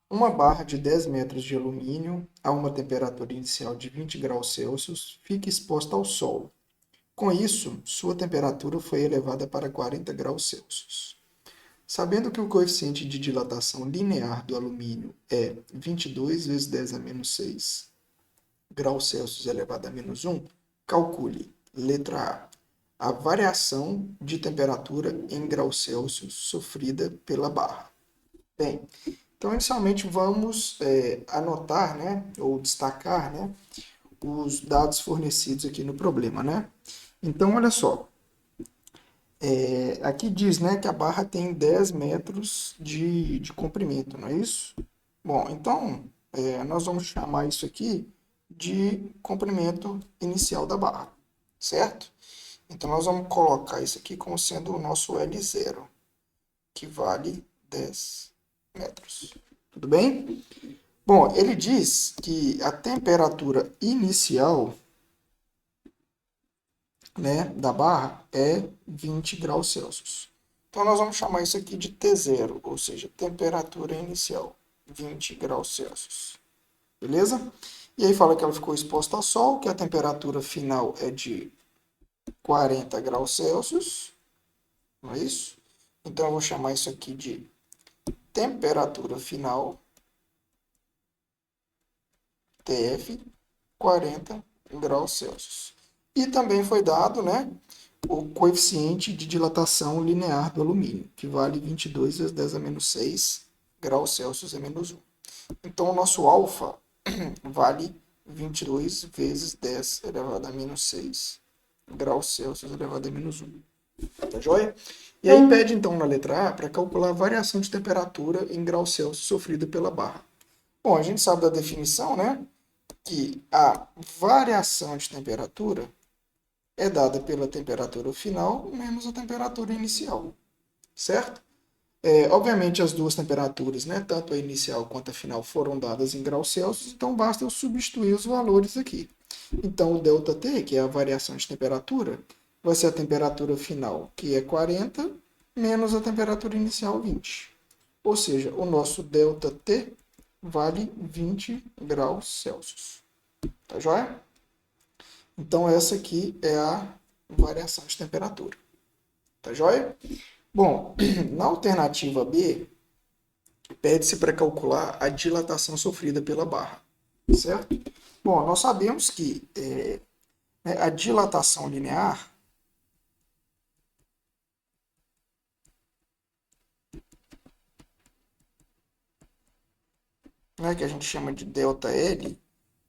Uma barra de 10 metros de alumínio a uma temperatura inicial de 20 graus Celsius fica exposta ao sol. Com isso, sua temperatura foi elevada para 40 graus Celsius. Sabendo que o coeficiente de dilatação linear do alumínio é 22 vezes 10 a menos 6 graus Celsius elevado a menos 1, calcule, letra A variação de temperatura em graus Celsius sofrida pela barra. Bem, então inicialmente vamos anotar, né, ou destacar, né, os dados fornecidos aqui no problema, né? Então, olha só, aqui diz, né, que a barra tem 10 metros de comprimento, não é isso? Bom, então, nós vamos chamar isso aqui de comprimento inicial da barra, certo? Então, nós vamos colocar isso aqui como sendo o nosso L0, que vale 10 metros. Tudo bem? Bom, ele diz que a temperatura inicial, né, da barra é 20 graus Celsius. Então, nós vamos chamar isso aqui de T0, ou seja, temperatura inicial, 20 graus Celsius. Beleza? E aí fala que ela ficou exposta ao sol, que a temperatura final é de 40 graus Celsius, não é isso? Então, eu vou chamar isso aqui de temperatura final, TF, 40 graus Celsius. E também foi dado, né, o coeficiente de dilatação linear do alumínio, que vale 22 vezes 10 a menos 6 graus Celsius a menos 1. Então, o nosso alfa vale 22 vezes 10 elevado a menos 6 graus Celsius elevado a menos 1. Tá joia? E aí pede, então, na letra A, para calcular a variação de temperatura em graus Celsius sofrida pela barra. Bom, a gente sabe da definição, né? Que a variação de temperatura é dada pela temperatura final menos a temperatura inicial, certo? Obviamente as duas temperaturas, né, tanto a inicial quanto a final, foram dadas em graus Celsius, então basta eu substituir os valores aqui. Então o ΔT, que é a variação de temperatura, vai ser a temperatura final, que é 40, menos a temperatura inicial, 20. Ou seja, o nosso ΔT vale 20 graus Celsius. Tá joia? Então, essa aqui é a variação de temperatura. Tá joia? Bom, na alternativa B, pede-se para calcular a dilatação sofrida pela barra. Certo? Bom, nós sabemos que a dilatação linear que a gente chama de ΔL,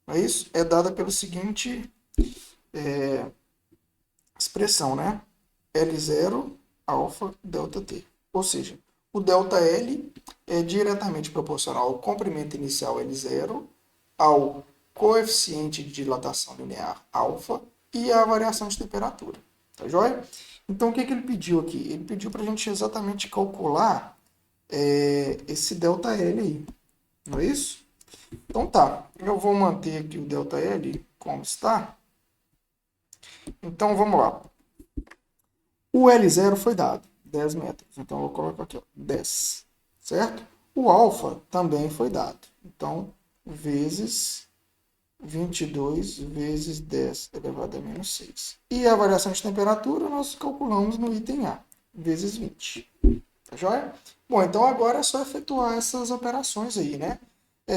é isso? É dada pela seguinte expressão, né? L0 alfa delta T. Ou seja, o ΔL é diretamente proporcional ao comprimento inicial L0, ao coeficiente de dilatação linear alfa e à variação de temperatura. Tá joia? Então, o que ele pediu aqui? Ele pediu para a gente exatamente calcular esse ΔL aí. Não é isso? Então tá, eu vou manter aqui o ΔL como está. Então vamos lá. O L0 foi dado, 10 metros. Então eu vou colocar aqui, ó, 10. Certo? O alfa também foi dado. Então, vezes 22 vezes 10 elevado a menos 6. E a variação de temperatura nós calculamos no item A, vezes 20. Tá joia? Bom, então agora é só efetuar essas operações aí, né?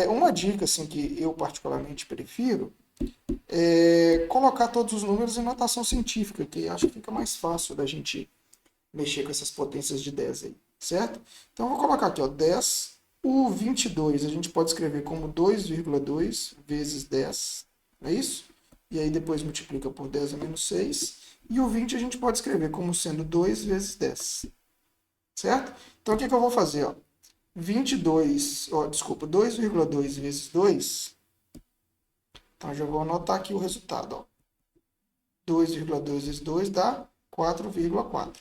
Uma dica assim, que eu particularmente prefiro é colocar todos os números em notação científica, que acho que fica mais fácil da gente mexer com essas potências de 10 aí, certo? Então eu vou colocar aqui, ó, 10. O 22 a gente pode escrever como 2,2 vezes 10, não é isso? E aí depois multiplica por 10 a menos 6. E o 20 a gente pode escrever como sendo 2 vezes 10, certo? Então o que eu vou fazer? Ó? 22, ó, desculpa, 2,2 vezes 2. Então já vou anotar aqui o resultado. Ó. 2,2 vezes 2 dá 4,4.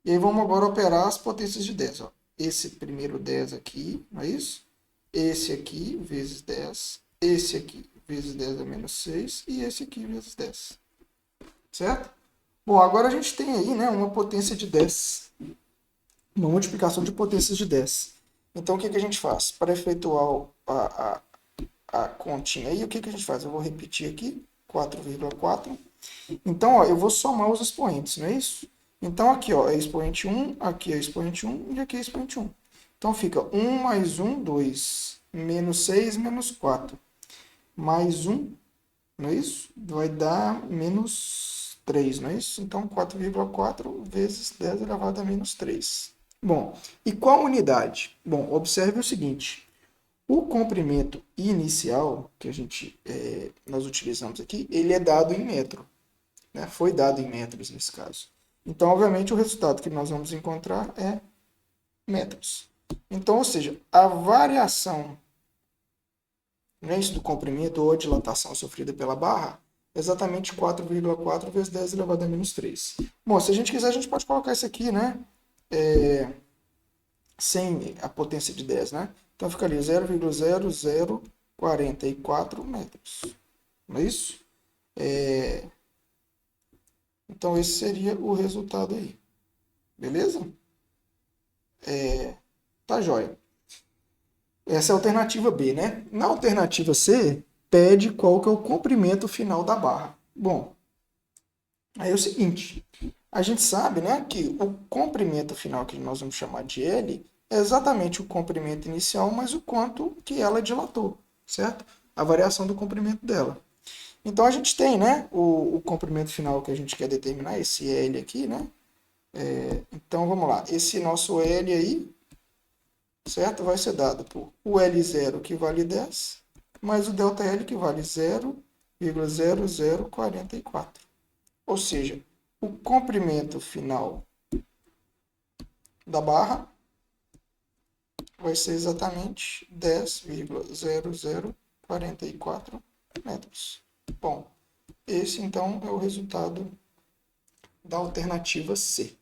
E aí vamos agora operar as potências de 10. Ó. Esse primeiro 10 aqui, não é isso? Esse aqui vezes 10. Esse aqui vezes 10 é menos 6. E esse aqui vezes 10. Certo? Bom, agora a gente tem aí, né, uma potência de 10. Uma multiplicação de potências de 10. Então, o que a gente faz? Para efetuar a continha aí, o que a gente faz? Eu vou repetir aqui, 4,4. Então, ó, eu vou somar os expoentes, não é isso? Então, aqui ó, é expoente 1, aqui é expoente 1 e aqui é expoente 1. Então, fica 1 mais 1, 2, menos 6, menos 4. Mais 1, não é isso? Vai dar menos 3, não é isso? Então, 4,4 vezes 10 elevado a menos 3. Bom, e qual unidade? Bom, observe o seguinte. O comprimento inicial que nós utilizamos aqui, ele é dado em metro, né? Foi dado em metros nesse caso. Então, obviamente, o resultado que nós vamos encontrar é metros. Então, ou seja, a variação, né, do comprimento ou dilatação sofrida pela barra é exatamente 4,4 vezes 10 elevado a menos 3. Bom, se a gente quiser, a gente pode colocar isso aqui, né? Sem a potência de 10, né? Então ficaria 0,0044 metros. Não é isso? Então esse seria o resultado aí. Beleza? Tá joia. Essa é a alternativa B, né? Na alternativa C, pede qual que é o comprimento final da barra. Bom, aí é o seguinte, a gente sabe, né, que o comprimento final que nós vamos chamar de L é exatamente o comprimento inicial, mas o quanto que ela dilatou, certo? A variação do comprimento dela. Então a gente tem, né, o comprimento final que a gente quer determinar, esse L aqui, né? Então vamos lá, esse nosso L aí, certo? Vai ser dado por o L0 que vale 10, mais o ΔL que vale 0,0044. Ou seja, o comprimento final da barra vai ser exatamente 10,0044 metros. Bom, esse então é o resultado da alternativa C.